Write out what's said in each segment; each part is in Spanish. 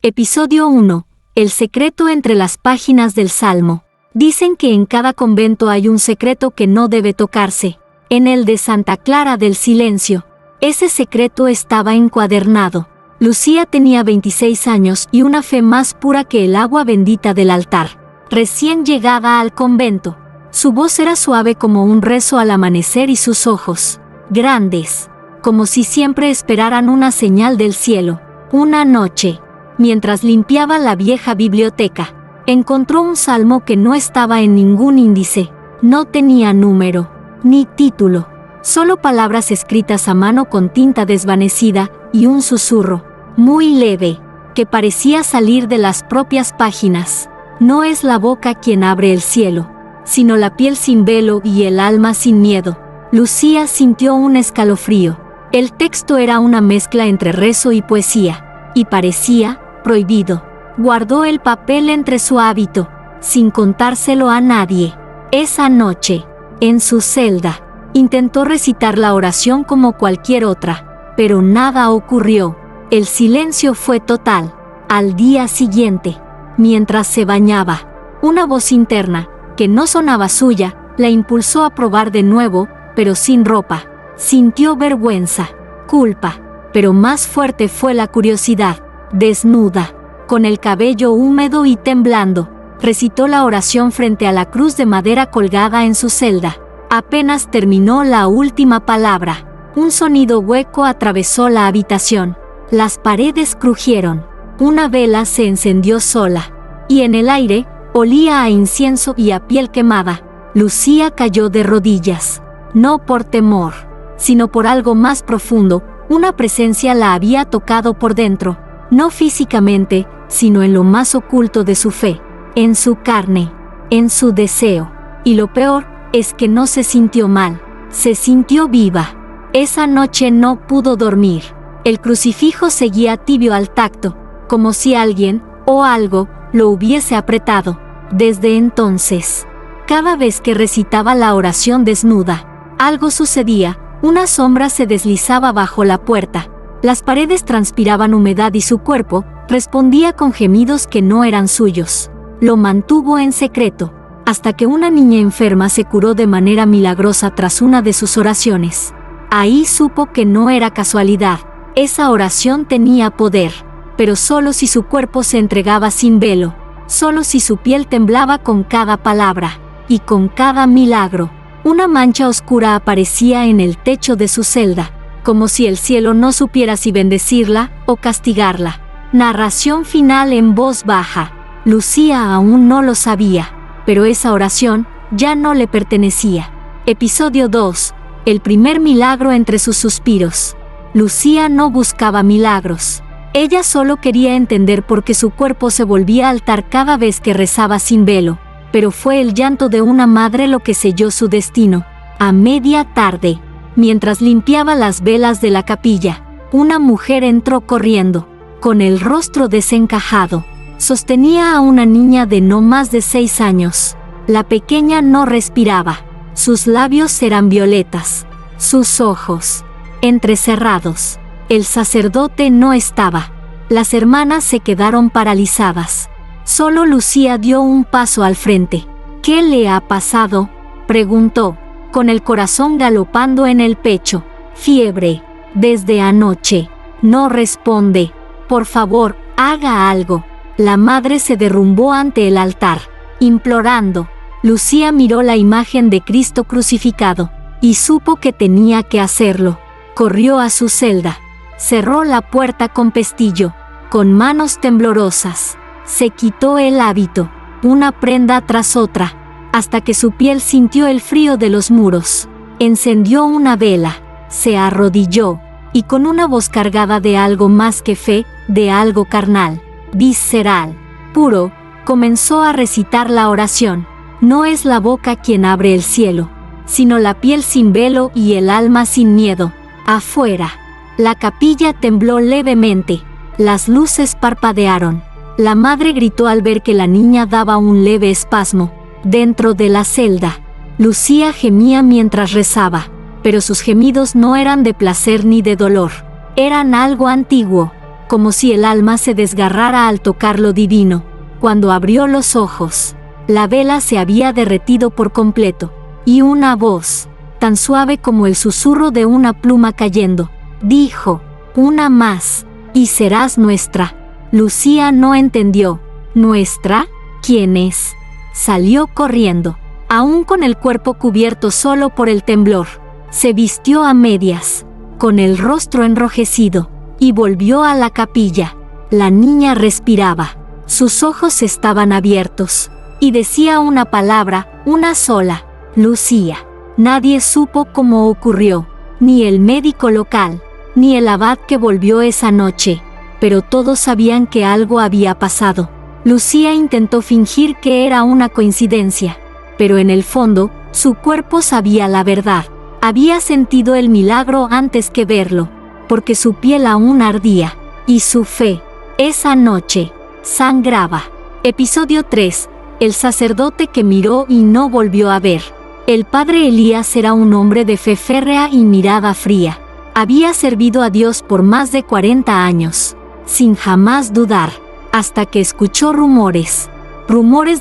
Episodio 1. El secreto entre las páginas del Salmo. Dicen que en cada convento hay un secreto que no debe tocarse. En el de Santa Clara del Silencio, ese secreto estaba encuadernado. Lucía tenía 26 años y una fe más pura que el agua bendita del altar. Recién llegada al convento, su voz era suave como un rezo al amanecer y sus ojos, grandes, como si siempre esperaran una señal del cielo. Una noche, mientras limpiaba la vieja biblioteca, encontró un salmo que no estaba en ningún índice, no tenía número, ni título, solo palabras escritas a mano con tinta desvanecida y un susurro, muy leve, que parecía salir de las propias páginas. No es la boca quien abre el cielo, sino la piel sin velo y el alma sin miedo. Lucía sintió un escalofrío. El texto era una mezcla entre rezo y poesía, y parecía prohibido. Guardó el papel entre su hábito, sin contárselo a nadie. Esa noche, en su celda, intentó recitar la oración como cualquier otra, pero nada ocurrió. El silencio fue total. Al día siguiente, mientras se bañaba, una voz interna, que no sonaba suya, la impulsó a probar de nuevo, pero sin ropa. Sintió vergüenza, culpa, pero más fuerte fue la curiosidad. Desnuda, con el cabello húmedo y temblando, recitó la oración frente a la cruz de madera colgada en su celda. Apenas terminó la última palabra, un sonido hueco atravesó la habitación. Las paredes crujieron, una vela se encendió sola, y en el aire olía a incienso y a piel quemada. Lucía cayó de rodillas, no por temor, sino por algo más profundo. Una presencia la había tocado por dentro, no físicamente, sino en lo más oculto de su fe, en su carne, en su deseo. Y lo peor es que no se sintió mal, se sintió viva. Esa noche no pudo dormir. El crucifijo seguía tibio al tacto, como si alguien, o algo, lo hubiese apretado. Desde entonces, cada vez que recitaba la oración desnuda, algo sucedía. Una sombra se deslizaba bajo la puerta. Las paredes transpiraban humedad y su cuerpo respondía con gemidos que no eran suyos. Lo mantuvo en secreto, hasta que una niña enferma se curó de manera milagrosa tras una de sus oraciones. Ahí supo que no era casualidad. Esa oración tenía poder, pero solo si su cuerpo se entregaba sin velo, solo si su piel temblaba con cada palabra, y con cada milagro. Una mancha oscura aparecía en el techo de su celda, como si el cielo no supiera si bendecirla o castigarla. Narración final en voz baja. Lucía aún no lo sabía, pero esa oración ya no le pertenecía. Episodio 2. El primer milagro entre sus suspiros. Lucía no buscaba milagros. Ella solo quería entender por qué su cuerpo se volvía altar cada vez que rezaba sin velo. Pero fue el llanto de una madre lo que selló su destino. A media tarde, mientras limpiaba las velas de la capilla, una mujer entró corriendo, con el rostro desencajado. Sostenía a una niña de no más de 6 años. La pequeña no respiraba. Sus labios eran violetas, sus ojos entrecerrados. El sacerdote no estaba. Las hermanas se quedaron paralizadas. Solo Lucía dio un paso al frente. ¿Qué le ha pasado?, preguntó, con el corazón galopando en el pecho. Fiebre, desde anoche. No responde. Por favor, haga algo. La madre se derrumbó ante el altar, implorando. Lucía miró la imagen de Cristo crucificado, y supo que tenía que hacerlo. Corrió a su celda. Cerró la puerta con pestillo, con manos temblorosas. Se quitó el hábito, una prenda tras otra, hasta que su piel sintió el frío de los muros. Encendió una vela, se arrodilló, y con una voz cargada de algo más que fe, de algo carnal, visceral, puro, comenzó a recitar la oración. No es la boca quien abre el cielo, sino la piel sin velo y el alma sin miedo. Afuera, la capilla tembló levemente, las luces parpadearon. La madre gritó al ver que la niña daba un leve espasmo. Dentro de la celda, Lucía gemía mientras rezaba, pero sus gemidos no eran de placer ni de dolor. Eran algo antiguo, como si el alma se desgarrara al tocar lo divino. Cuando abrió los ojos, la vela se había derretido por completo, y una voz, tan suave como el susurro de una pluma cayendo, dijo: «Una más, y serás nuestra». Lucía no entendió. ¿Nuestra? ¿Quién es? Salió corriendo, aún con el cuerpo cubierto solo por el temblor. Se vistió a medias, con el rostro enrojecido, y volvió a la capilla. La niña respiraba. Sus ojos estaban abiertos, y decía una palabra, una sola: Lucía. Nadie supo cómo ocurrió, ni el médico local, ni el abad que volvió esa noche, pero todos sabían que algo había pasado. Lucía intentó fingir que era una coincidencia, pero en el fondo, su cuerpo sabía la verdad. Había sentido el milagro antes que verlo, porque su piel aún ardía, y su fe, esa noche, sangraba. Episodio 3. El sacerdote que miró y no volvió a ver. El padre Elías era un hombre de fe férrea y mirada fría. Había servido a Dios por más de 40 años, sin jamás dudar, hasta que escuchó rumores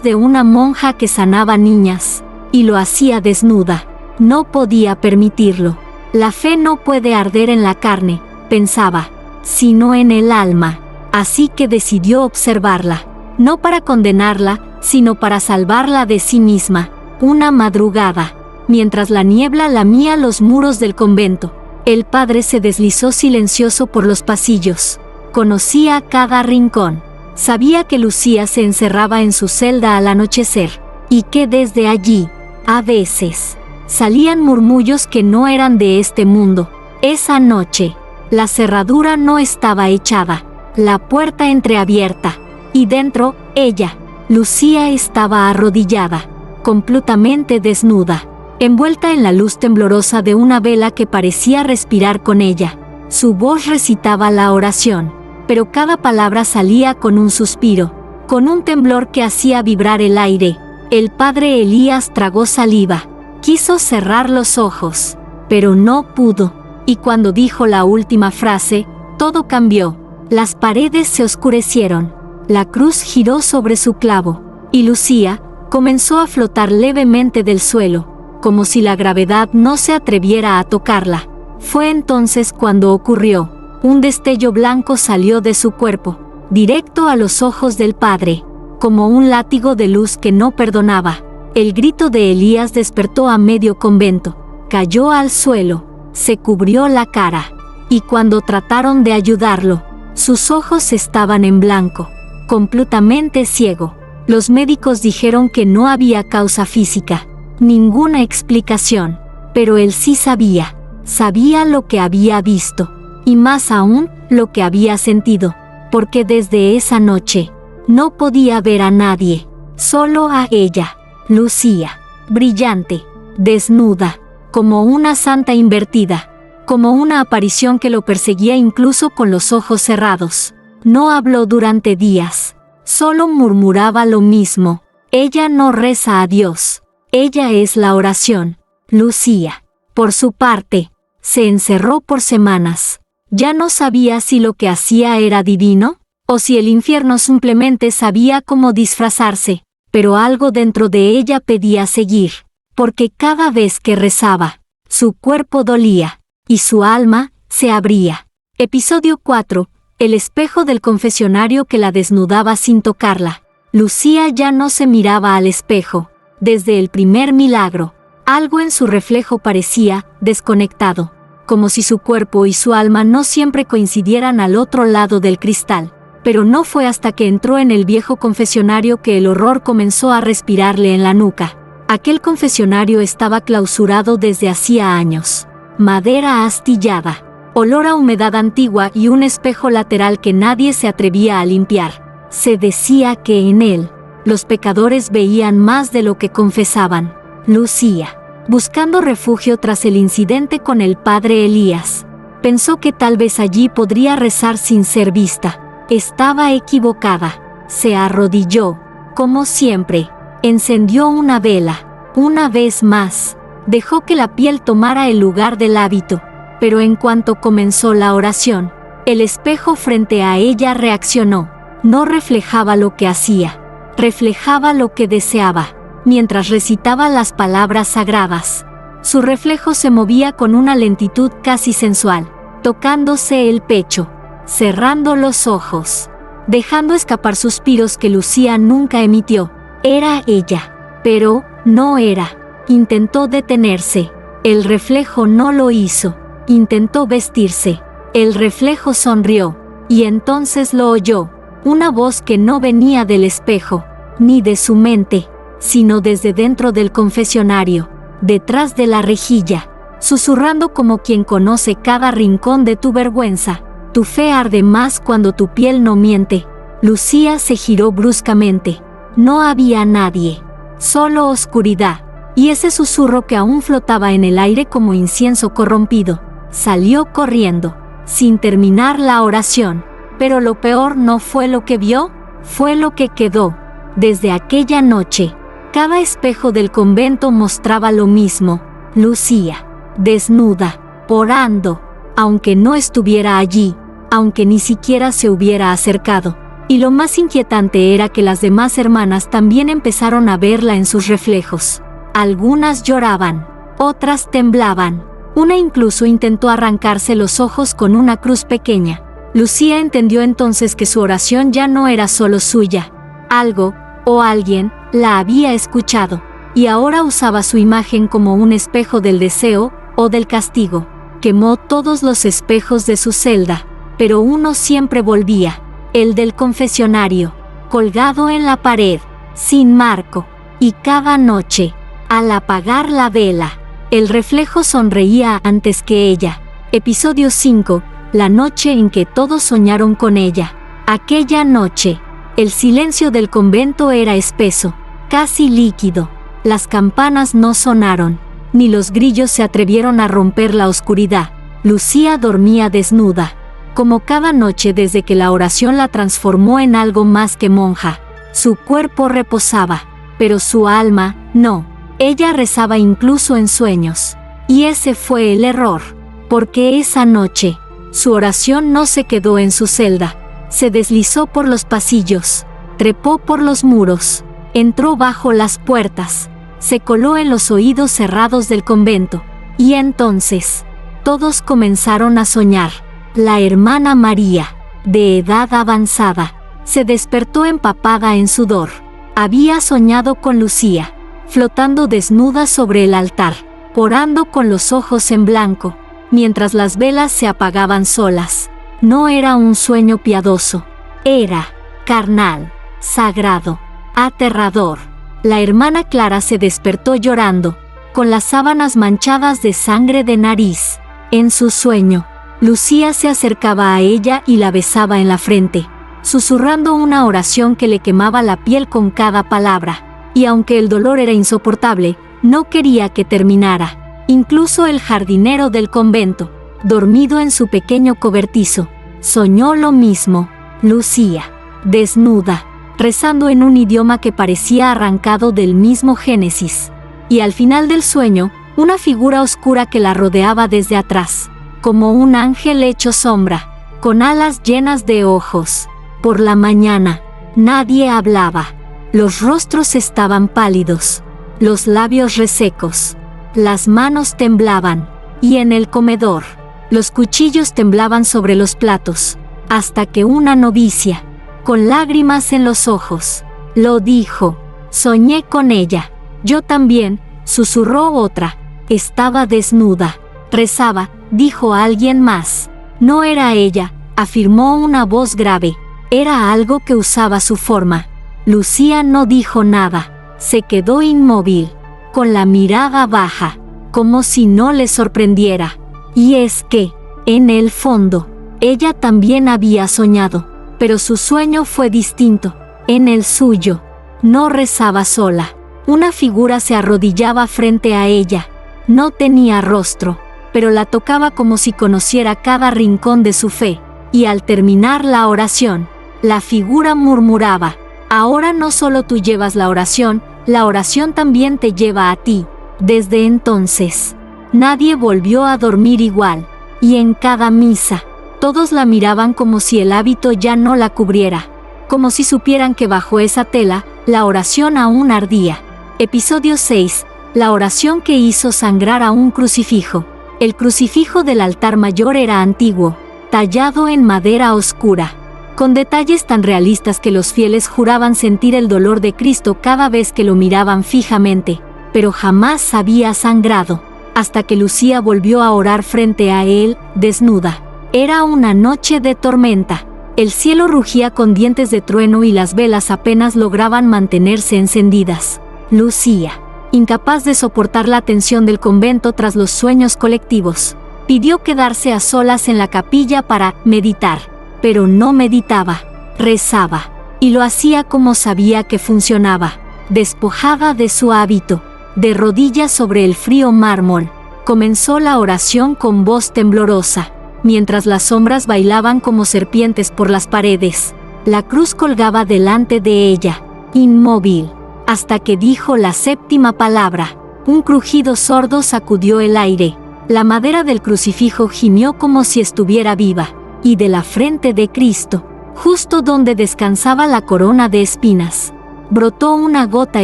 de una monja que sanaba niñas, y lo hacía desnuda. No podía permitirlo. La fe no puede arder en la carne, pensaba, sino en el alma. Así que decidió observarla, no para condenarla, sino para salvarla de sí misma. Una madrugada, mientras la niebla lamía los muros del convento, el padre se deslizó silencioso por los pasillos. Conocía cada rincón. Sabía que Lucía se encerraba en su celda al anochecer, y que desde allí, a veces, salían murmullos que no eran de este mundo. Esa noche, la cerradura no estaba echada, la puerta entreabierta, y dentro, ella, Lucía, estaba arrodillada, completamente desnuda, envuelta en la luz temblorosa de una vela que parecía respirar con ella. Su voz recitaba la oración, pero cada palabra salía con un suspiro, con un temblor que hacía vibrar el aire. El padre Elías tragó saliva, quiso cerrar los ojos, pero no pudo, y cuando dijo la última frase, todo cambió. Las paredes se oscurecieron, la cruz giró sobre su clavo, y Lucía comenzó a flotar levemente del suelo, como si la gravedad no se atreviera a tocarla. Fue entonces cuando ocurrió. Un destello blanco salió de su cuerpo, directo a los ojos del padre, como un látigo de luz que no perdonaba. El grito de Elías despertó a medio convento. Cayó al suelo, se cubrió la cara, y cuando trataron de ayudarlo, sus ojos estaban en blanco, completamente ciego. Los médicos dijeron que no había causa física, ninguna explicación, pero él sí sabía lo que había visto, y más aún, lo que había sentido, porque desde esa noche, no podía ver a nadie, solo a ella, Lucía, brillante, desnuda, como una santa invertida, como una aparición que lo perseguía incluso con los ojos cerrados. No habló durante días. Solo murmuraba lo mismo. Ella no reza a Dios. Ella es la oración. Lucía, por su parte, se encerró por semanas. Ya no sabía si lo que hacía era divino, o si el infierno simplemente sabía cómo disfrazarse, pero algo dentro de ella pedía seguir, porque cada vez que rezaba, su cuerpo dolía, y su alma se abría. Episodio 4. El espejo del confesionario que la desnudaba sin tocarla. Lucía ya no se miraba al espejo. Desde el primer milagro, algo en su reflejo parecía desconectado, como si su cuerpo y su alma no siempre coincidieran al otro lado del cristal. Pero no fue hasta que entró en el viejo confesionario que el horror comenzó a respirarle en la nuca. Aquel confesionario estaba clausurado desde hacía años. Madera astillada, olor a humedad antigua y un espejo lateral que nadie se atrevía a limpiar. Se decía que en él, los pecadores veían más de lo que confesaban. Lucía, buscando refugio tras el incidente con el padre Elías, pensó que tal vez allí podría rezar sin ser vista. Estaba equivocada. Se arrodilló, como siempre, encendió una vela. Una vez más, dejó que la piel tomara el lugar del hábito. Pero en cuanto comenzó la oración, El espejo frente a ella reaccionó. No reflejaba lo que hacía, reflejaba lo que deseaba. Mientras recitaba las palabras sagradas, su reflejo se movía con una lentitud casi sensual, tocándose el pecho, cerrando los ojos, dejando escapar suspiros que Lucía nunca emitió. Era ella, pero no era. Intentó detenerse. El reflejo no lo hizo. Intentó vestirse. El reflejo sonrió, y entonces lo oyó. Una voz que no venía del espejo, ni de su mente, sino desde dentro del confesionario, detrás de la rejilla, susurrando como quien conoce cada rincón de tu vergüenza. Tu fe arde más cuando tu piel no miente. Lucía se giró bruscamente. No había nadie, solo oscuridad, y ese susurro que aún flotaba en el aire como incienso corrompido. Salió corriendo, sin terminar la oración, pero lo peor no fue lo que vio, fue lo que quedó. Desde aquella noche, cada espejo del convento mostraba lo mismo: Lucía, desnuda, orando, aunque no estuviera allí, aunque ni siquiera se hubiera acercado. Y lo más inquietante era que las demás hermanas también empezaron a verla en sus reflejos. Algunas lloraban, otras temblaban. Una incluso intentó arrancarse los ojos con una cruz pequeña. Lucía entendió entonces que su oración ya no era solo suya. Algo, o alguien, la había escuchado, y ahora usaba su imagen como un espejo del deseo o del castigo. Quemó todos los espejos de su celda, pero uno siempre volvía, el del confesionario, colgado en la pared, sin marco, y cada noche, al apagar la vela, el reflejo sonreía antes que ella. Episodio 5, la noche en que todos soñaron con ella. Aquella noche, el silencio del convento era espeso, casi líquido. Las campanas no sonaron, ni los grillos se atrevieron a romper la oscuridad. Lucía dormía desnuda, como cada noche desde que la oración la transformó en algo más que monja. Su cuerpo reposaba, pero su alma, no. Ella rezaba incluso en sueños. Y ese fue el error, porque esa noche, su oración no se quedó en su celda. Se deslizó por los pasillos, trepó por los muros, entró bajo las puertas, se coló en los oídos cerrados del convento. Y entonces, todos comenzaron a soñar. La hermana María, de edad avanzada, se despertó empapada en sudor. Había soñado con Lucía, flotando desnuda sobre el altar, orando con los ojos en blanco, mientras las velas se apagaban solas. No era un sueño piadoso, era carnal, sagrado, aterrador. La hermana Clara se despertó llorando, con las sábanas manchadas de sangre de nariz. En su sueño, Lucía se acercaba a ella y la besaba en la frente, susurrando una oración que le quemaba la piel con cada palabra. Y aunque el dolor era insoportable, no quería que terminara. Incluso el jardinero del convento, dormido en su pequeño cobertizo, soñó lo mismo. Lucía, desnuda, rezando en un idioma que parecía arrancado del mismo Génesis. Y al final del sueño, una figura oscura que la rodeaba desde atrás, como un ángel hecho sombra, con alas llenas de ojos. Por la mañana, nadie hablaba. Los rostros estaban pálidos, los labios resecos, las manos temblaban, y en el comedor, los cuchillos temblaban sobre los platos, hasta que una novicia, con lágrimas en los ojos, lo dijo: «Soñé con ella». «Yo también», susurró otra. «Estaba desnuda». «Rezaba», dijo alguien más. «No era ella», afirmó una voz grave. «Era algo que usaba su forma». Lucía no dijo nada, se quedó inmóvil, con la mirada baja, como si no le sorprendiera. Y es que, en el fondo, ella también había soñado, pero su sueño fue distinto. En el suyo, no rezaba sola. Una figura se arrodillaba frente a ella. No tenía rostro, pero la tocaba como si conociera cada rincón de su fe. Y al terminar la oración, la figura murmuraba: «Ahora no solo tú llevas la oración también te lleva a ti». Desde entonces, nadie volvió a dormir igual, y en cada misa, Todos la miraban como si el hábito ya no la cubriera, como si supieran que bajo esa tela, la oración aún ardía. Episodio 6. La oración que hizo sangrar a un crucifijo. El crucifijo del altar mayor era antiguo, tallado en madera oscura, con detalles tan realistas que los fieles juraban sentir el dolor de Cristo cada vez que lo miraban fijamente, pero jamás había sangrado, hasta que Lucía volvió a orar frente a él, desnuda. Era una noche de tormenta. El cielo rugía con dientes de trueno y las velas apenas lograban mantenerse encendidas. Lucía, incapaz de soportar la tensión del convento tras los sueños colectivos, pidió quedarse a solas en la capilla para meditar, pero no meditaba, rezaba, y lo hacía como sabía que funcionaba, despojada de su hábito, de rodillas sobre el frío mármol. Comenzó la oración con voz temblorosa, mientras las sombras bailaban como serpientes por las paredes. La cruz colgaba delante de ella, inmóvil, hasta que dijo la séptima palabra. Un crujido sordo sacudió el aire. La madera del crucifijo gimió como si estuviera viva, y de la frente de Cristo, justo donde descansaba la corona de espinas, brotó una gota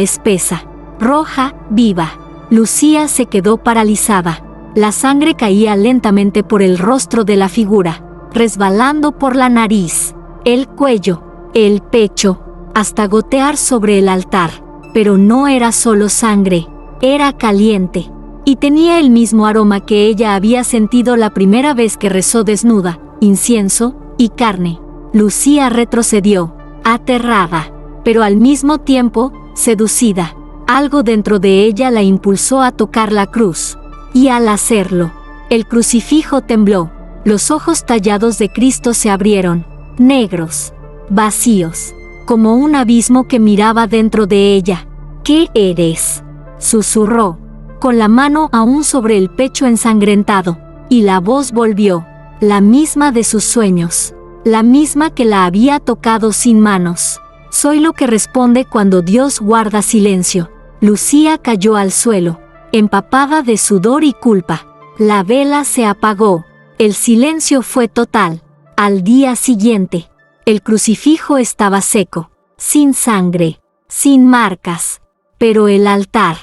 espesa, roja, viva. Lucía se quedó paralizada. La sangre caía lentamente por el rostro de la figura, resbalando por la nariz, el cuello, el pecho, hasta gotear sobre el altar. Pero no era solo sangre, era caliente, y tenía el mismo aroma que ella había sentido la primera vez que rezó desnuda, incienso y carne. Lucía retrocedió, aterrada, pero al mismo tiempo, seducida. Algo dentro de ella la impulsó a tocar la cruz. Y al hacerlo, el crucifijo tembló. Los ojos tallados de Cristo se abrieron, negros, vacíos, como un abismo que miraba dentro de ella. ¿Qué eres?, susurró, con la mano aún sobre el pecho ensangrentado, y la voz volvió, la misma de sus sueños, la misma que la había tocado sin manos. Soy lo que responde cuando Dios guarda silencio. Lucía cayó al suelo, empapada de sudor y culpa. La vela se apagó. El silencio fue total. Al día siguiente, el crucifijo estaba seco, sin sangre, sin marcas. Pero el altar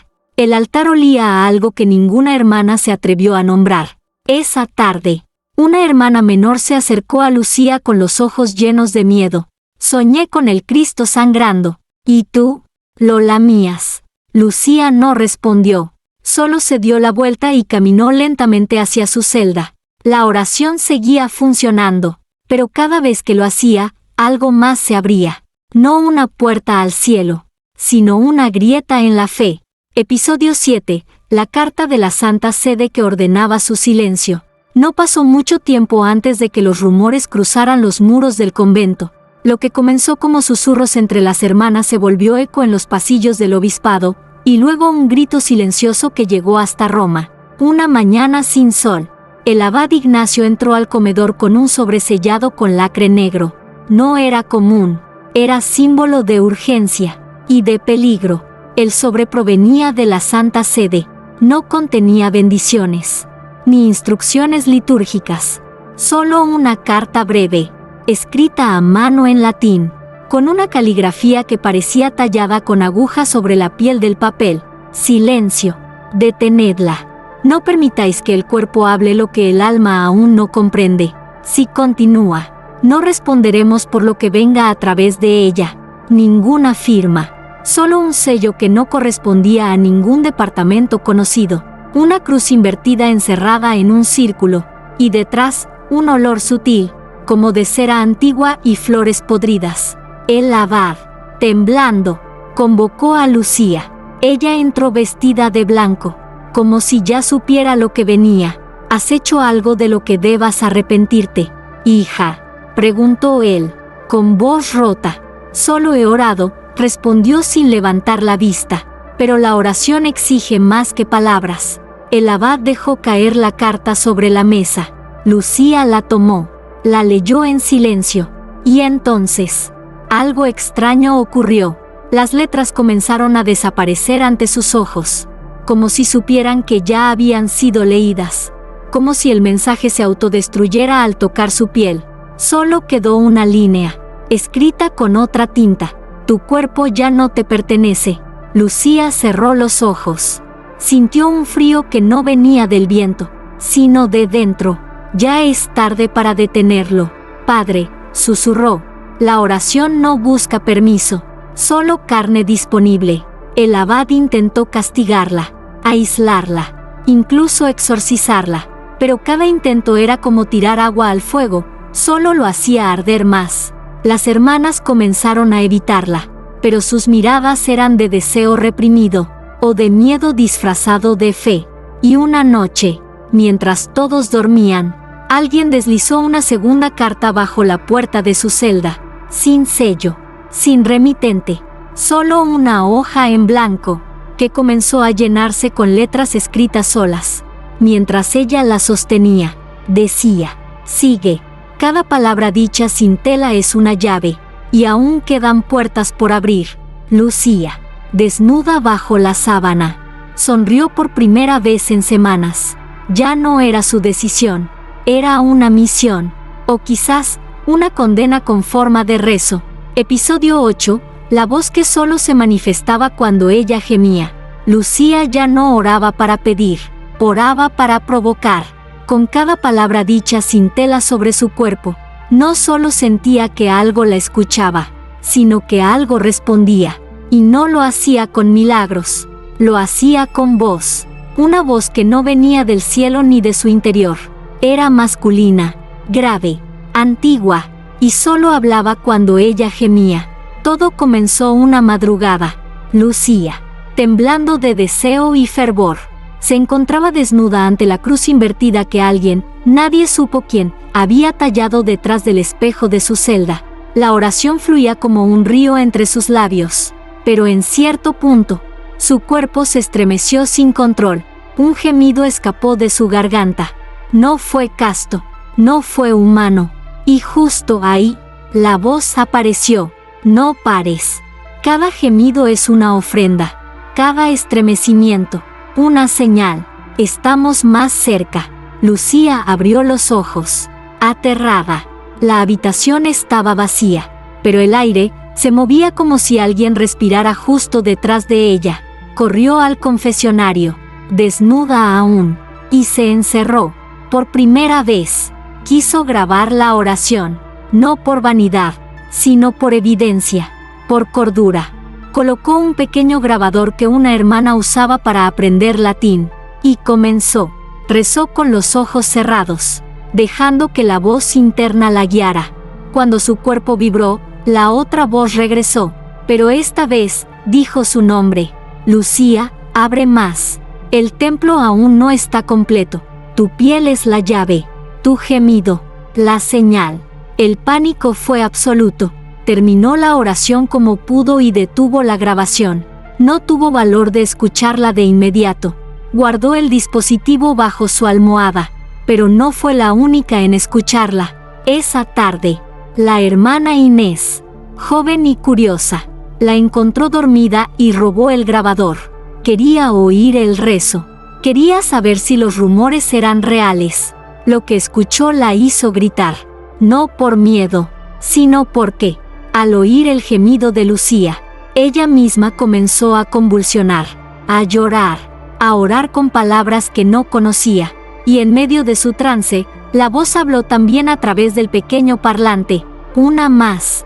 olía a algo que ninguna hermana se atrevió a nombrar. Esa tarde, una hermana menor se acercó a Lucía con los ojos llenos de miedo. Soñé con el Cristo sangrando. ¿Y tú? ¿Lo lamías? Lucía no respondió. Solo se dio la vuelta y caminó lentamente hacia su celda. La oración seguía funcionando, pero cada vez que lo hacía, algo más se abría. No una puerta al cielo, sino una grieta en la fe. Episodio 7. La carta de la Santa Sede que ordenaba su silencio. No pasó mucho tiempo antes de que los rumores cruzaran los muros del convento. Lo que comenzó como susurros entre las hermanas se volvió eco en los pasillos del obispado, y luego un grito silencioso que llegó hasta Roma. Una mañana sin sol, el abad Ignacio entró al comedor con un sobre sellado con lacre negro. No era común, era símbolo de urgencia y de peligro. El sobre provenía de la Santa Sede. No contenía bendiciones, ni instrucciones litúrgicas. Solo una carta breve, escrita a mano en latín, con una caligrafía que parecía tallada con aguja sobre la piel del papel. Silencio. Detenedla. No permitáis que el cuerpo hable lo que el alma aún no comprende. Si continúa, no responderemos por lo que venga a través de ella. Ninguna firma. Solo un sello que no correspondía a ningún departamento conocido. Una cruz invertida encerrada en un círculo. Y detrás, un olor sutil, como de cera antigua y flores podridas. El abad, temblando, convocó a Lucía. Ella entró vestida de blanco, como si ya supiera lo que venía. ¿Has hecho algo de lo que debas arrepentirte, hija?, preguntó él, con voz rota. Solo he orado, respondió sin levantar la vista. Pero la oración exige más que palabras. El abad dejó caer la carta sobre la mesa. Lucía la tomó, la leyó en silencio, y entonces, algo extraño ocurrió. Las letras comenzaron a desaparecer ante sus ojos, como si supieran que ya habían sido leídas, como si el mensaje se autodestruyera al tocar su piel. Solo quedó una línea, escrita con otra tinta. Tu cuerpo ya no te pertenece. Lucía cerró los ojos. Sintió un frío que no venía del viento, sino de dentro. Ya es tarde para detenerlo. Padre, susurró. La oración no busca permiso, solo carne disponible. El abad intentó castigarla, aislarla, incluso exorcizarla, pero cada intento era como tirar agua al fuego, solo lo hacía arder más. Las hermanas comenzaron a evitarla, pero sus miradas eran de deseo reprimido, o de miedo disfrazado de fe. Y una noche, mientras todos dormían, alguien deslizó una segunda carta bajo la puerta de su celda, sin sello, sin remitente, solo una hoja en blanco, que comenzó a llenarse con letras escritas solas. Mientras ella la sostenía, decía: sigue. Cada palabra dicha sin tela es una llave, y aún quedan puertas por abrir. Lucía, desnuda bajo la sábana, sonrió por primera vez en semanas. Ya no era su decisión, era una misión, o quizás una condena con forma de rezo. Episodio 8. La voz que solo se manifestaba cuando ella gemía. Lucía ya no oraba para pedir, oraba para provocar. Con cada palabra dicha sin tela sobre su cuerpo, no solo sentía que algo la escuchaba, sino que algo respondía. Y no lo hacía con milagros, lo hacía con voz. Una voz que no venía del cielo ni de su interior. Era masculina, grave, antigua, y solo hablaba cuando ella gemía. Todo comenzó una madrugada. Lucía, temblando de deseo y fervor, se encontraba desnuda ante la cruz invertida que alguien, nadie supo quién, había tallado detrás del espejo de su celda. La oración fluía como un río entre sus labios, pero en cierto punto, su cuerpo se estremeció sin control. Un gemido escapó de su garganta. No fue casto, no fue humano. Y justo ahí, la voz apareció. No pares. Cada gemido es una ofrenda. Cada estremecimiento, una señal. Estamos más cerca. Lucía abrió los ojos, aterrada. La habitación estaba vacía, pero el aire se movía como si alguien respirara justo detrás de ella. Corrió al confesionario, desnuda aún, y se encerró. Por primera vez, quiso grabar la oración, no por vanidad, sino por evidencia, por cordura. Colocó un pequeño grabador que una hermana usaba para aprender latín, y comenzó. Rezó con los ojos cerrados, dejando que la voz interna la guiara. Cuando su cuerpo vibró, la otra voz regresó, pero esta vez dijo su nombre. Lucía, abre más. El templo aún no está completo. Tu piel es la llave, tu gemido, la señal. El pánico fue absoluto. Terminó la oración como pudo y detuvo la grabación. No tuvo valor de escucharla de inmediato. Guardó el dispositivo bajo su almohada, pero no fue la única en escucharla. Esa tarde, la hermana Inés, joven y curiosa, la encontró dormida y robó el grabador. Quería oír el rezo. Quería saber si los rumores eran reales. Lo que escuchó la hizo gritar. No por miedo, sino porque, al oír el gemido de Lucía, ella misma comenzó a convulsionar, a llorar, a orar con palabras que no conocía. Y en medio de su trance, la voz habló también a través del pequeño parlante. Una más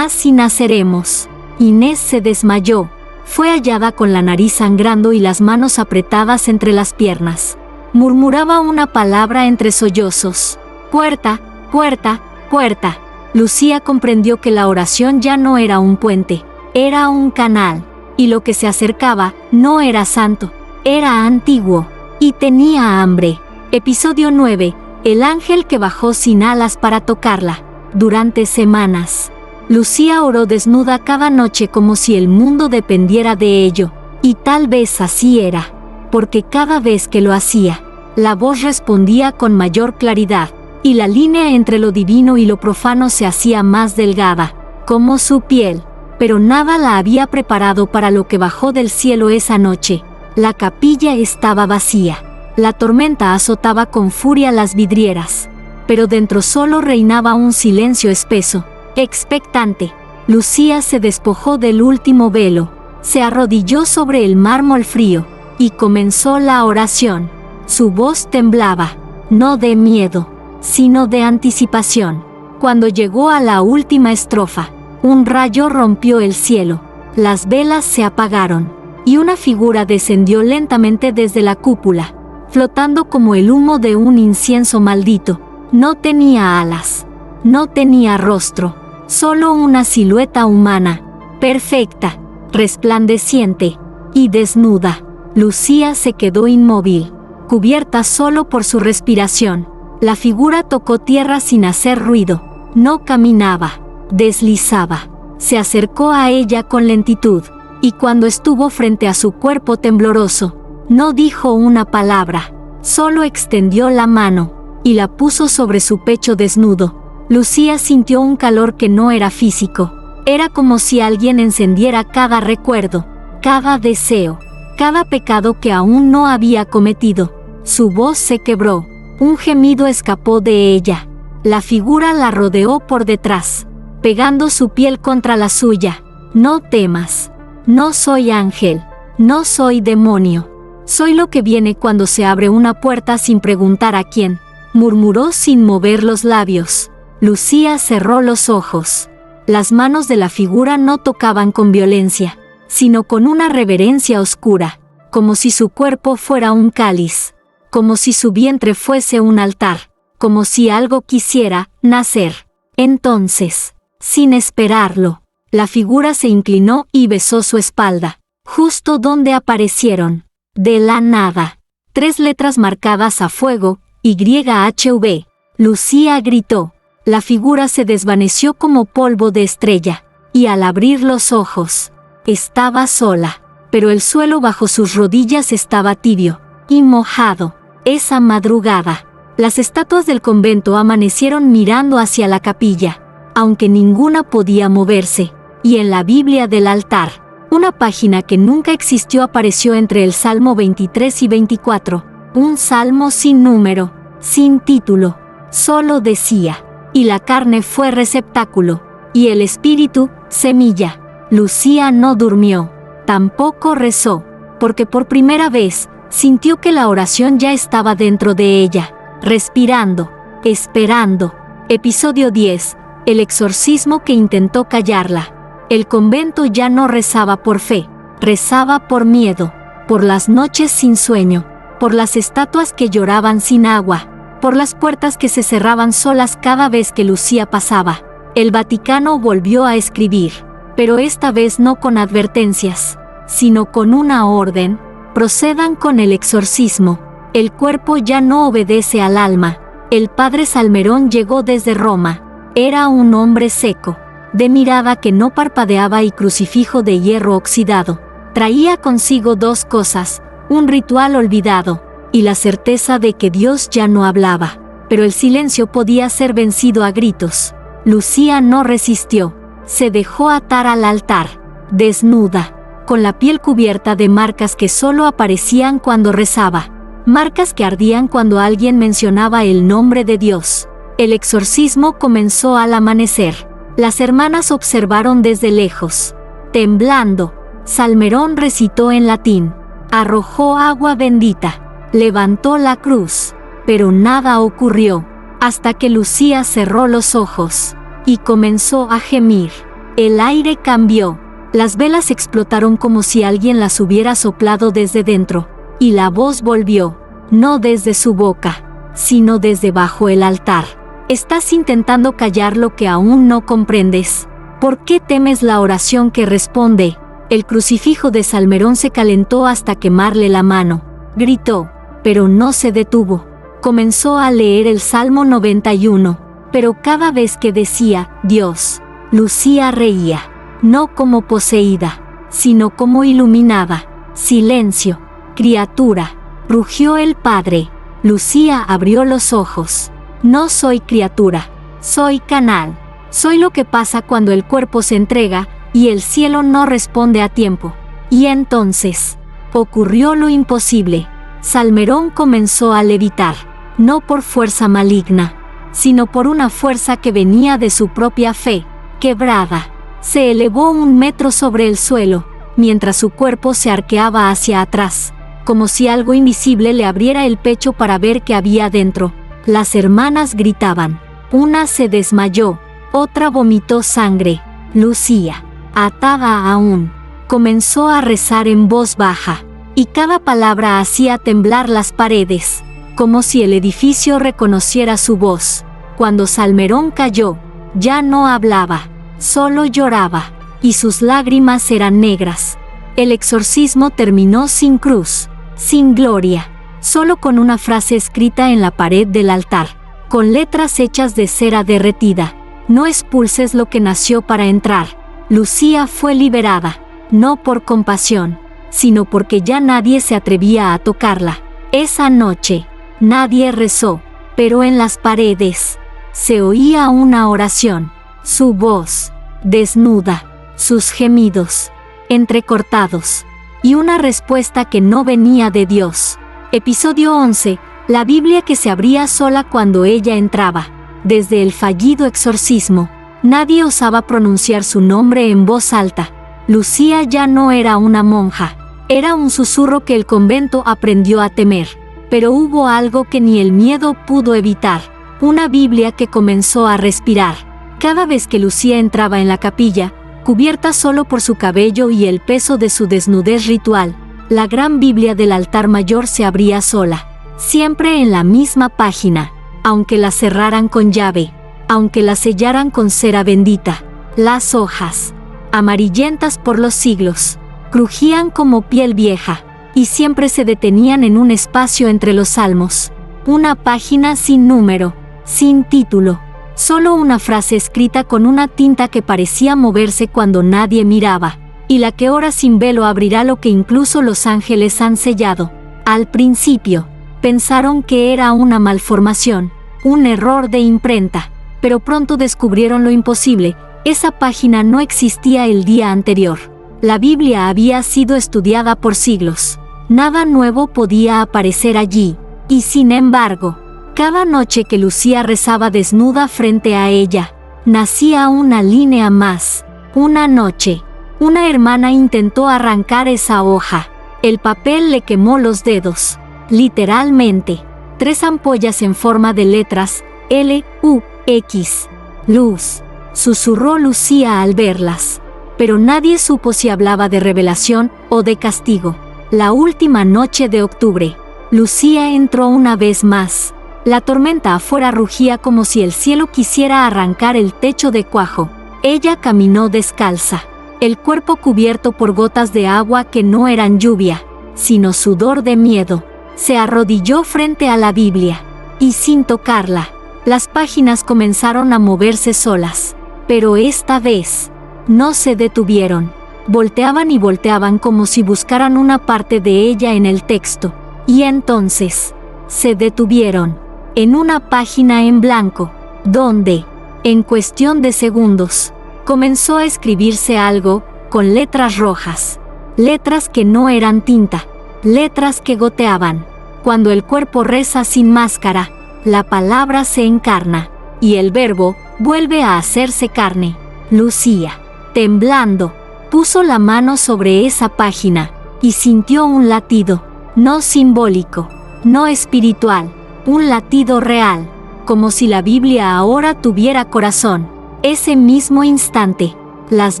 y naceremos. Inés se desmayó. Fue hallada con la nariz sangrando y las manos apretadas entre las piernas. Murmuraba una palabra entre sollozos. Puerta, puerta, puerta. Lucía comprendió que la oración ya no era un puente, era un canal, y lo que se acercaba no era santo, era antiguo, y tenía hambre. Episodio 9. El ángel que bajó sin alas para tocarla. Durante semanas, Lucía oró desnuda cada noche como si el mundo dependiera de ello, y tal vez así era, porque cada vez que lo hacía, la voz respondía con mayor claridad, y la línea entre lo divino y lo profano se hacía más delgada, como su piel. Pero nada la había preparado para lo que bajó del cielo esa noche. La capilla estaba vacía. La tormenta azotaba con furia las vidrieras, pero dentro solo reinaba un silencio espeso, expectante. Lucía se despojó del último velo, se arrodilló sobre el mármol frío, y comenzó la oración. Su voz temblaba, no de miedo, sino de anticipación. Cuando llegó a la última estrofa, un rayo rompió el cielo, las velas se apagaron, y una figura descendió lentamente desde la cúpula, flotando como el humo de un incienso maldito. No tenía alas, no tenía rostro, solo una silueta humana, perfecta, resplandeciente y desnuda. Lucía se quedó inmóvil, cubierta solo por su respiración. La figura tocó tierra sin hacer ruido, no caminaba, deslizaba. Se acercó a ella con lentitud, y cuando estuvo frente a su cuerpo tembloroso, no dijo una palabra, solo extendió la mano y la puso sobre su pecho desnudo. Lucía sintió un calor que no era físico. Era como si alguien encendiera cada recuerdo, cada deseo, cada pecado que aún no había cometido. Su voz se quebró, un gemido escapó de ella. La figura la rodeó por detrás, pegando su piel contra la suya. No temas, no soy ángel, no soy demonio. Soy lo que viene cuando se abre una puerta sin preguntar a quién, murmuró sin mover los labios. Lucía cerró los ojos. Las manos de la figura no tocaban con violencia, sino con una reverencia oscura, como si su cuerpo fuera un cáliz, como si su vientre fuese un altar, como si algo quisiera nacer. Entonces, sin esperarlo, la figura se inclinó y besó su espalda, justo donde aparecieron, de la nada, 3 letras marcadas a fuego, YHV. Lucía gritó. La figura se desvaneció como polvo de estrella, y al abrir los ojos, estaba sola, pero el suelo bajo sus rodillas estaba tibio y mojado. Esa madrugada, las estatuas del convento amanecieron mirando hacia la capilla, aunque ninguna podía moverse, y en la Biblia del altar, una página que nunca existió apareció entre el Salmo 23 y 24, un salmo sin número, sin título, solo decía: y la carne fue receptáculo, y el espíritu, semilla. Lucía no durmió, tampoco rezó, porque por primera vez, sintió que la oración ya estaba dentro de ella, respirando, esperando. Episodio 10. El exorcismo que intentó callarla. El convento ya no rezaba por fe, rezaba por miedo, por las noches sin sueño, por las estatuas que lloraban sin agua, por las puertas que se cerraban solas cada vez que Lucía pasaba. El Vaticano volvió a escribir, pero esta vez no con advertencias, sino con una orden: procedan con el exorcismo. El cuerpo ya no obedece al alma. El padre Salmerón llegó desde Roma. Era un hombre seco, de mirada que no parpadeaba y crucifijo de hierro oxidado. Traía consigo 2 cosas: un ritual olvidado, y la certeza de que Dios ya no hablaba, pero el silencio podía ser vencido a gritos. Lucía no resistió, se dejó atar al altar, desnuda, con la piel cubierta de marcas que solo aparecían cuando rezaba, marcas que ardían cuando alguien mencionaba el nombre de Dios. El exorcismo comenzó al amanecer. Las hermanas observaron desde lejos. Temblando, Salmerón recitó en latín, arrojó agua bendita, levantó la cruz, pero nada ocurrió, hasta que Lucía cerró los ojos y comenzó a gemir. El aire cambió, las velas explotaron como si alguien las hubiera soplado desde dentro, y la voz volvió, no desde su boca, sino desde bajo el altar. Estás intentando callar lo que aún no comprendes. ¿Por qué temes la oración que responde? El crucifijo de Salmerón se calentó hasta quemarle la mano. Gritó, pero no se detuvo. Comenzó a leer el Salmo 91, pero cada vez que decía Dios, Lucía reía, no como poseída, sino como iluminada. Silencio, criatura, rugió el padre. Lucía abrió los ojos. No soy criatura, soy canal. Soy lo que pasa cuando el cuerpo se entrega y el cielo no responde a tiempo. Y entonces, ocurrió lo imposible. Salmerón comenzó a levitar, no por fuerza maligna, sino por una fuerza que venía de su propia fe, quebrada. Se elevó 1 metro sobre el suelo, mientras su cuerpo se arqueaba hacia atrás, como si algo invisible le abriera el pecho para ver qué había dentro. Las hermanas gritaban. Una se desmayó, otra vomitó sangre. Lucía, atada aún, comenzó a rezar en voz baja, y cada palabra hacía temblar las paredes, como si el edificio reconociera su voz. Cuando Salmerón cayó, ya no hablaba, solo lloraba, y sus lágrimas eran negras. El exorcismo terminó sin cruz, sin gloria, solo con una frase escrita en la pared del altar, con letras hechas de cera derretida: no expulses lo que nació para entrar. Lucía fue liberada, no por compasión, sino porque ya nadie se atrevía a tocarla. Esa noche, nadie rezó, pero en las paredes se oía una oración, su voz, desnuda, sus gemidos, entrecortados, y una respuesta que no venía de Dios. Episodio 11. La Biblia que se abría sola cuando ella entraba. Desde el fallido exorcismo, nadie osaba pronunciar su nombre en voz alta. Lucía ya no era una monja, era un susurro que el convento aprendió a temer. Pero hubo algo que ni el miedo pudo evitar, una Biblia que comenzó a respirar. Cada vez que Lucía entraba en la capilla, cubierta solo por su cabello y el peso de su desnudez ritual, la gran Biblia del altar mayor se abría sola, siempre en la misma página, aunque la cerraran con llave, aunque la sellaran con cera bendita. Las hojas, amarillentas por los siglos, crujían como piel vieja, y siempre se detenían en un espacio entre los salmos, una página sin número, sin título, solo una frase escrita con una tinta que parecía moverse cuando nadie miraba, y la que ora sin velo abrirá lo que incluso los ángeles han sellado. Al principio, pensaron que era una malformación, un error de imprenta, pero pronto descubrieron lo imposible: esa página no existía el día anterior. La Biblia había sido estudiada por siglos. Nada nuevo podía aparecer allí, y sin embargo, cada noche que Lucía rezaba desnuda frente a ella, nacía una línea más. Una noche, una hermana intentó arrancar esa hoja. El papel le quemó los dedos. Literalmente, 3 ampollas en forma de letras, L-U-X. Luz, susurró Lucía al verlas. Pero nadie supo si hablaba de revelación o de castigo. La última noche de octubre, Lucía entró una vez más. La tormenta afuera rugía como si el cielo quisiera arrancar el techo de cuajo. Ella caminó descalza, el cuerpo cubierto por gotas de agua que no eran lluvia, sino sudor de miedo. Se arrodilló frente a la Biblia, y sin tocarla, las páginas comenzaron a moverse solas. Pero esta vez, no se detuvieron. Volteaban y volteaban como si buscaran una parte de ella en el texto. Y entonces, se detuvieron en una página en blanco, donde, en cuestión de segundos, comenzó a escribirse algo con letras rojas. Letras que no eran tinta, letras que goteaban. Cuando el cuerpo reza sin máscara, la palabra se encarna, y el verbo vuelve a hacerse carne. Lucía, temblando, puso la mano sobre esa página, y sintió un latido, no simbólico, no espiritual, un latido real, como si la Biblia ahora tuviera corazón. Ese mismo instante, las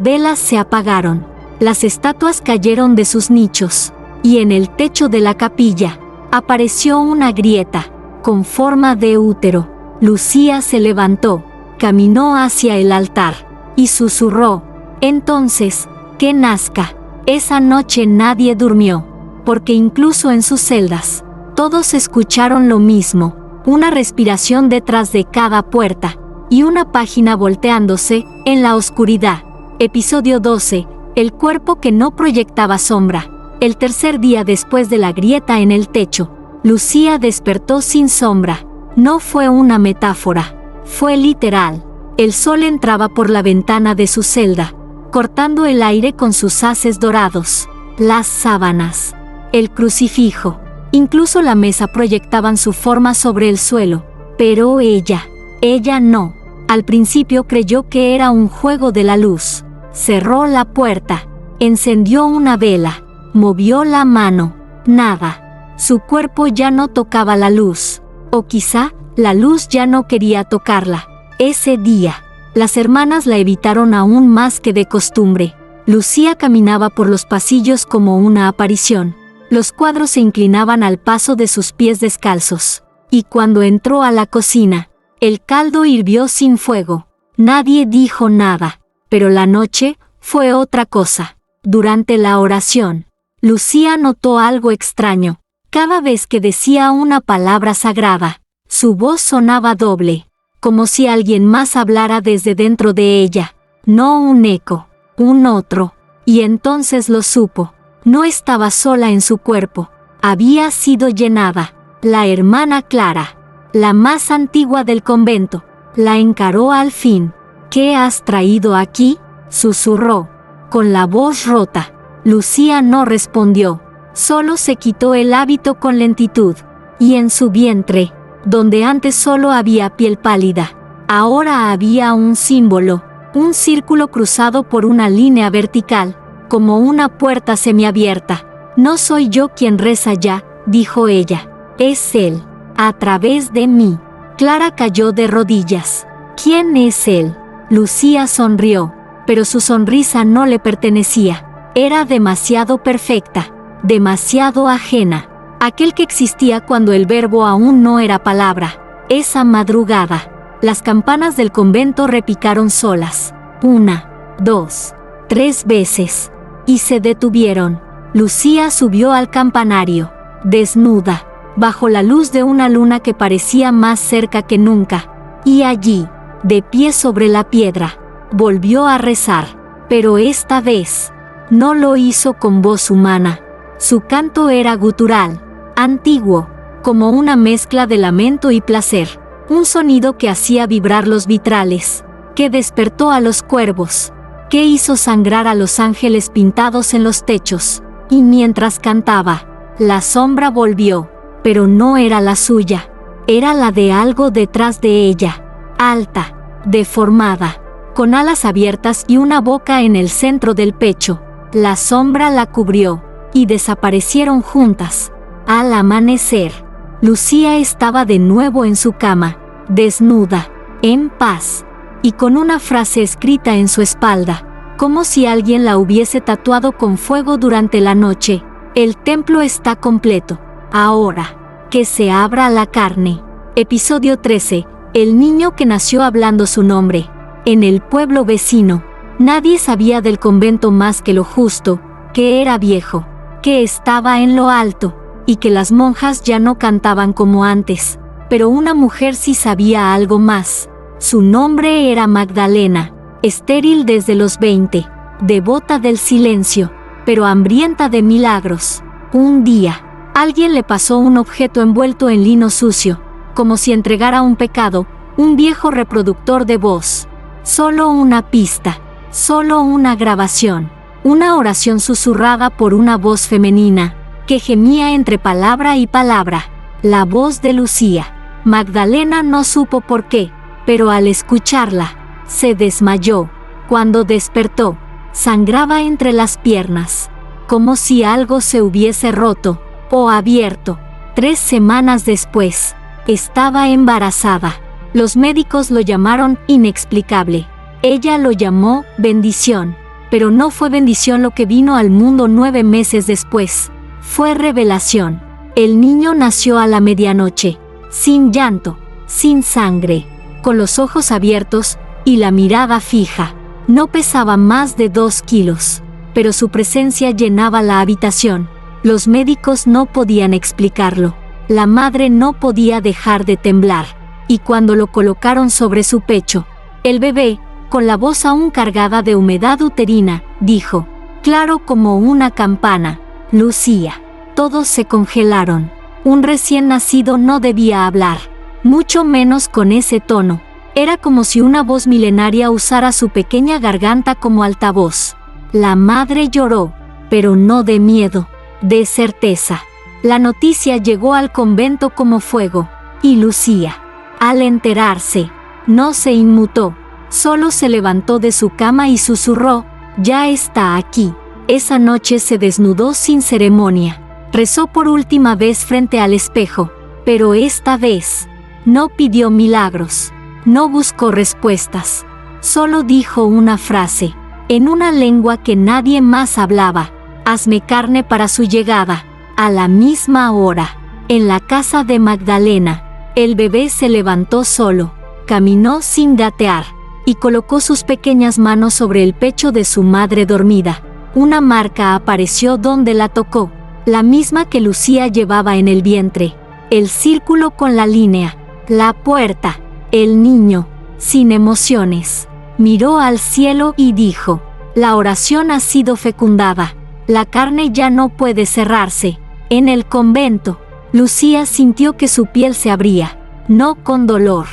velas se apagaron, las estatuas cayeron de sus nichos, y en el techo de la capilla, apareció una grieta, con forma de útero. Lucía se levantó, caminó hacia el altar, y susurró: entonces, que nazca. Esa noche nadie durmió, porque incluso en sus celdas, todos escucharon lo mismo, una respiración detrás de cada puerta, y una página volteándose en la oscuridad. Episodio 12. El cuerpo que no proyectaba sombra. El tercer día después de la grieta en el techo, Lucía despertó sin sombra. No fue una metáfora, fue literal. El sol entraba por la ventana de su celda, cortando el aire con sus haces dorados. Las sábanas, el crucifijo, Incluso la mesa proyectaban su forma sobre el suelo. Pero ella no. Al principio creyó que era un juego de la luz. Cerró la puerta, encendió una vela, movió la mano. Nada. Su cuerpo ya no tocaba la luz. O quizá, la luz ya no quería tocarla. Ese día, las hermanas la evitaron aún más que de costumbre. Lucía caminaba por los pasillos como una aparición. Los cuadros se inclinaban al paso de sus pies descalzos. Y cuando entró a la cocina, el caldo hirvió sin fuego. Nadie dijo nada, pero la noche fue otra cosa. Durante la oración, Lucía notó algo extraño. Cada vez que decía una palabra sagrada, su voz sonaba doble, como si alguien más hablara desde dentro de ella. No un eco, un otro. Y entonces lo supo. No estaba sola en su cuerpo. Había sido llenada. La hermana Clara, la más antigua del convento, la encaró al fin. ¿Qué has traído aquí?, susurró, con la voz rota. Lucía no respondió. Solo se quitó el hábito con lentitud. Y en su vientre, donde antes solo había piel pálida, ahora había un símbolo, un círculo cruzado por una línea vertical, como una puerta semiabierta. No soy yo quien reza ya, dijo ella. Es Él, a través de mí. Clara cayó de rodillas. ¿Quién es Él? Lucía sonrió, pero su sonrisa no le pertenecía. Era demasiado perfecta, demasiado ajena. Aquel que existía cuando el verbo aún no era palabra. Esa madrugada, las campanas del convento repicaron solas. 1, 2, 3 veces. Y se detuvieron. Lucía subió al campanario, desnuda, bajo la luz de una luna que parecía más cerca que nunca. Y allí, de pie sobre la piedra, volvió a rezar. Pero esta vez, no lo hizo con voz humana. Su canto era gutural, antiguo, como una mezcla de lamento y placer. Un sonido que hacía vibrar los vitrales, que despertó a los cuervos, que hizo sangrar a los ángeles pintados en los techos. Y mientras cantaba, la sombra volvió, pero no era la suya, era la de algo detrás de ella, alta, deformada, con alas abiertas y una boca en el centro del pecho. La sombra la cubrió, y desaparecieron juntas. Al amanecer, Lucía estaba de nuevo en su cama, desnuda, en paz, y con una frase escrita en su espalda, como si alguien la hubiese tatuado con fuego durante la noche. El templo está completo. Ahora, que se abra la carne. Episodio 13. El niño que nació hablando su nombre. En el pueblo vecino, nadie sabía del convento más que lo justo, que era viejo, que estaba en lo alto, y que las monjas ya no cantaban como antes. Pero una mujer sí sabía algo más. Su nombre era Magdalena, estéril desde los 20, devota del silencio, pero hambrienta de milagros. Un día, alguien le pasó un objeto envuelto en lino sucio, como si entregara un pecado, un viejo reproductor de voz. Solo una pista, solo una grabación, una oración susurrada por una voz femenina, que gemía entre palabra y palabra, la voz de Lucía. Magdalena no supo por qué, pero al escucharla, se desmayó. Cuando despertó, sangraba entre las piernas, como si algo se hubiese roto o abierto. 3 semanas después, estaba embarazada. Los médicos lo llamaron inexplicable. Ella lo llamó bendición, pero no fue bendición lo que vino al mundo 9 meses después. Fue revelación. El niño nació a la medianoche, sin llanto, sin sangre, con los ojos abiertos y la mirada fija. No pesaba más de 2 kilos, pero su presencia llenaba la habitación. Los médicos no podían explicarlo. La madre no podía dejar de temblar. Y cuando lo colocaron sobre su pecho, el bebé, con la voz aún cargada de humedad uterina, dijo, claro como una campana, Lucía. Todos se congelaron. Un recién nacido no debía hablar, mucho menos con ese tono. Era como si una voz milenaria usara su pequeña garganta como altavoz. La madre lloró, pero no de miedo, de certeza. La noticia llegó al convento como fuego, y Lucía, al enterarse, no se inmutó, solo se levantó de su cama y susurró: «Ya está aquí». Esa noche se desnudó sin ceremonia, rezó por última vez frente al espejo, pero esta vez no pidió milagros, no buscó respuestas, solo dijo una frase, en una lengua que nadie más hablaba: «Hazme carne para su llegada». A la misma hora, en la casa de Magdalena, el bebé se levantó solo, caminó sin gatear, y colocó sus pequeñas manos sobre el pecho de su madre dormida. Una marca apareció donde la tocó, la misma que Lucía llevaba en el vientre. El círculo con la línea, la puerta. El niño, sin emociones, miró al cielo y dijo: «La oración ha sido fecundada. La carne ya no puede cerrarse». En el convento, Lucía sintió que su piel se abría, no con dolor,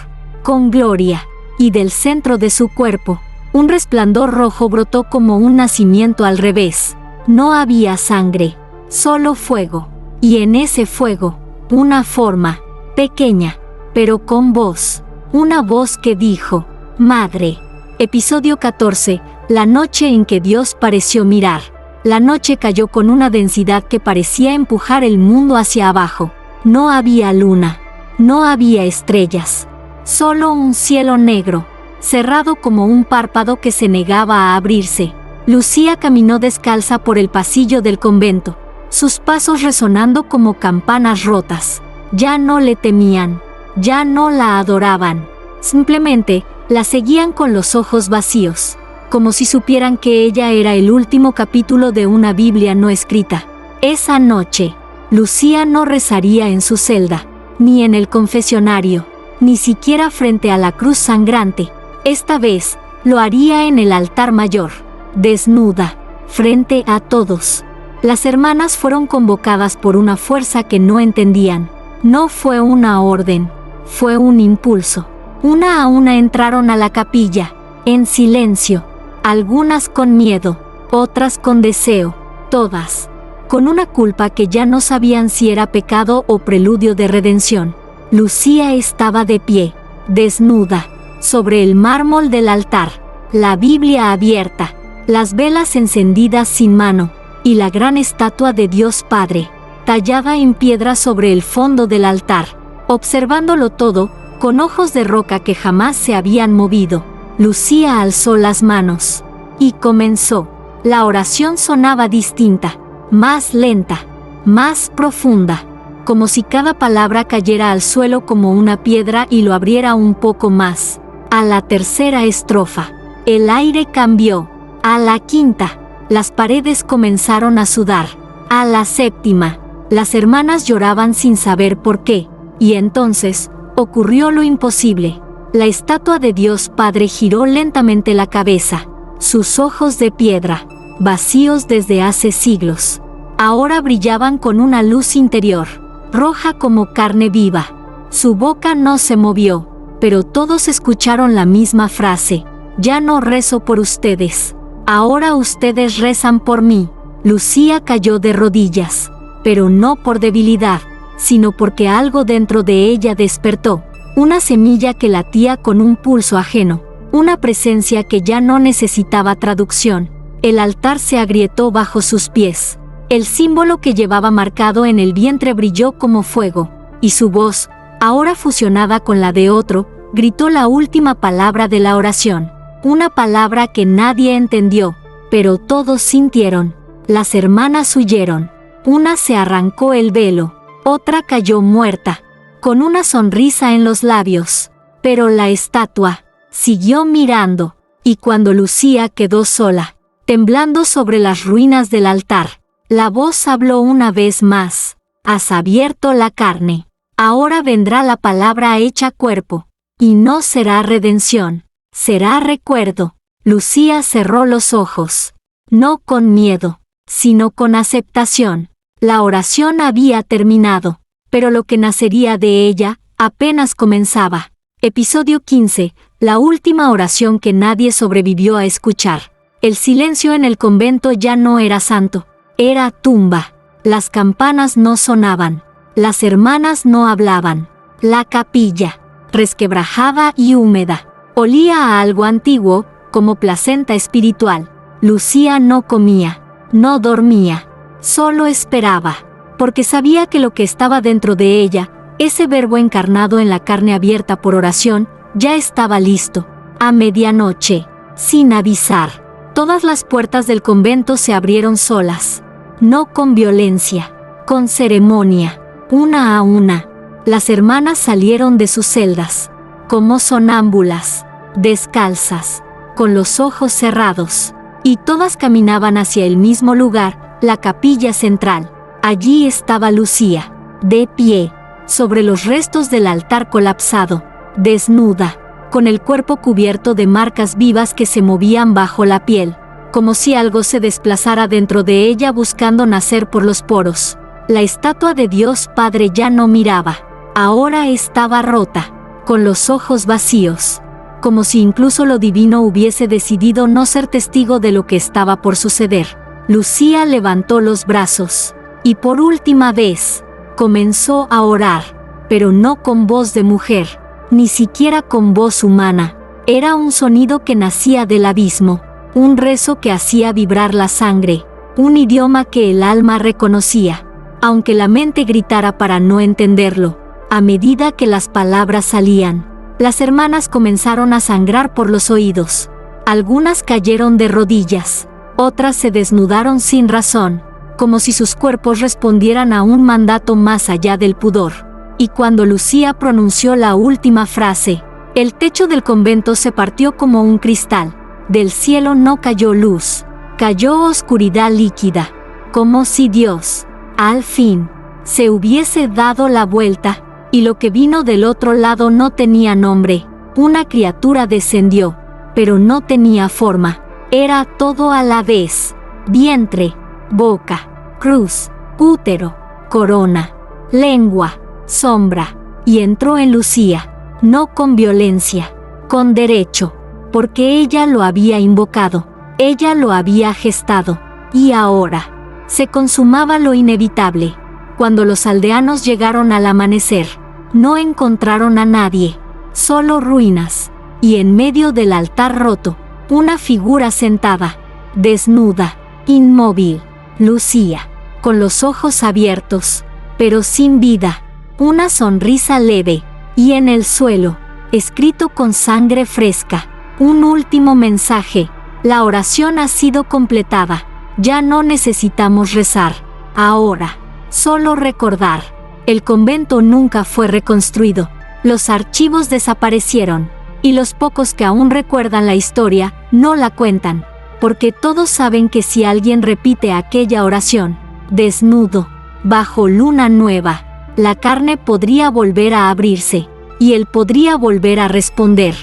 con gloria, y del centro de su cuerpo, un resplandor rojo brotó como un nacimiento al revés. No había sangre, solo fuego, y en ese fuego, una forma, pequeña, pero con voz, una voz que dijo: «Madre». Episodio 14, la noche en que Dios pareció mirar. La noche cayó con una densidad que parecía empujar el mundo hacia abajo. No había luna, no había estrellas, solo un cielo negro, cerrado como un párpado que se negaba a abrirse. Lucía caminó descalza por el pasillo del convento, sus pasos resonando como campanas rotas. Ya no le temían, ya no la adoraban, simplemente la seguían con los ojos vacíos, como si supieran que ella era el último capítulo de una Biblia no escrita. Esa noche, Lucía no rezaría en su celda, ni en el confesionario, ni siquiera frente a la cruz sangrante. Esta vez, lo haría en el altar mayor, desnuda, frente a todos. Las hermanas fueron convocadas por una fuerza que no entendían. No fue una orden, fue un impulso. Una a una entraron a la capilla, en silencio, algunas con miedo, otras con deseo, todas con una culpa que ya no sabían si era pecado o preludio de redención. Lucía estaba de pie, desnuda, sobre el mármol del altar, la Biblia abierta, las velas encendidas sin mano, y la gran estatua de Dios Padre, tallada en piedra sobre el fondo del altar. Observándolo todo, con ojos de roca que jamás se habían movido, Lucía alzó las manos y comenzó. La oración sonaba distinta, más lenta, más profunda, como si cada palabra cayera al suelo como una piedra y lo abriera un poco más. A la tercera estrofa, el aire cambió. A la quinta, las paredes comenzaron a sudar. A la séptima, las hermanas lloraban sin saber por qué. Y entonces, ocurrió lo imposible. La estatua de Dios Padre giró lentamente la cabeza. Sus ojos de piedra, vacíos desde hace siglos, ahora brillaban con una luz interior, roja como carne viva. Su boca no se movió, pero todos escucharon la misma frase: «Ya no rezo por ustedes, ahora ustedes rezan por mí». Lucía cayó de rodillas, pero no por debilidad, sino porque algo dentro de ella despertó, una semilla que latía con un pulso ajeno, una presencia que ya no necesitaba traducción. El altar se agrietó bajo sus pies. El símbolo que llevaba marcado en el vientre brilló como fuego, y su voz, ahora fusionada con la de otro, gritó la última palabra de la oración. Una palabra que nadie entendió, pero todos sintieron. Las hermanas huyeron. Una se arrancó el velo, otra cayó muerta, con una sonrisa en los labios. Pero la estatua siguió mirando, y cuando Lucía quedó sola, temblando sobre las ruinas del altar, la voz habló una vez más: «Has abierto la carne. Ahora vendrá la palabra hecha cuerpo, y no será redención, será recuerdo». Lucía cerró los ojos, no con miedo, sino con aceptación. La oración había terminado, pero lo que nacería de ella apenas comenzaba. Episodio 15, la última oración que nadie sobrevivió a escuchar. El silencio en el convento ya no era santo, era tumba. Las campanas no sonaban. Las hermanas no hablaban. La capilla, resquebrajada y húmeda, olía a algo antiguo, como placenta espiritual. Lucía no comía, no dormía, solo esperaba, porque sabía que lo que estaba dentro de ella, ese verbo encarnado en la carne abierta por oración, ya estaba listo. A medianoche, sin avisar, todas las puertas del convento se abrieron solas, no con violencia, con ceremonia, una a una. Las hermanas salieron de sus celdas, como sonámbulas, descalzas, con los ojos cerrados, y todas caminaban hacia el mismo lugar, la capilla central. Allí estaba Lucía, de pie, sobre los restos del altar colapsado, desnuda, con el cuerpo cubierto de marcas vivas que se movían bajo la piel, como si algo se desplazara dentro de ella buscando nacer por los poros. La estatua de Dios Padre ya no miraba, ahora estaba rota, con los ojos vacíos, como si incluso lo divino hubiese decidido no ser testigo de lo que estaba por suceder. Lucía levantó los brazos, y por última vez, comenzó a orar, pero no con voz de mujer, ni siquiera con voz humana. Era un sonido que nacía del abismo, un rezo que hacía vibrar la sangre, un idioma que el alma reconocía, aunque la mente gritara para no entenderlo. A medida que las palabras salían, las hermanas comenzaron a sangrar por los oídos. Algunas cayeron de rodillas, otras se desnudaron sin razón, como si sus cuerpos respondieran a un mandato más allá del pudor. Y cuando Lucía pronunció la última frase, el techo del convento se partió como un cristal. Del cielo no cayó luz, cayó oscuridad líquida, como si Dios, al fin, se hubiese dado la vuelta, y lo que vino del otro lado no tenía nombre. Una criatura descendió, pero no tenía forma. Era todo a la vez: vientre, boca, cruz, útero, corona, lengua, sombra, y entró en Lucía, no con violencia, con derecho, porque ella lo había invocado, ella lo había gestado, y ahora se consumaba lo inevitable. Cuando los aldeanos llegaron al amanecer, no encontraron a nadie, solo ruinas, y en medio del altar roto, una figura sentada, desnuda, inmóvil, Lucía, con los ojos abiertos, pero sin vida, una sonrisa leve, y en el suelo, escrito con sangre fresca, un último mensaje: la oración ha sido completada, ya no necesitamos rezar, ahora, solo recordar. El convento nunca fue reconstruido, los archivos desaparecieron, y los pocos que aún recuerdan la historia no la cuentan, porque todos saben que si alguien repite aquella oración, desnudo, bajo luna nueva, la carne podría volver a abrirse, y él podría volver a responder.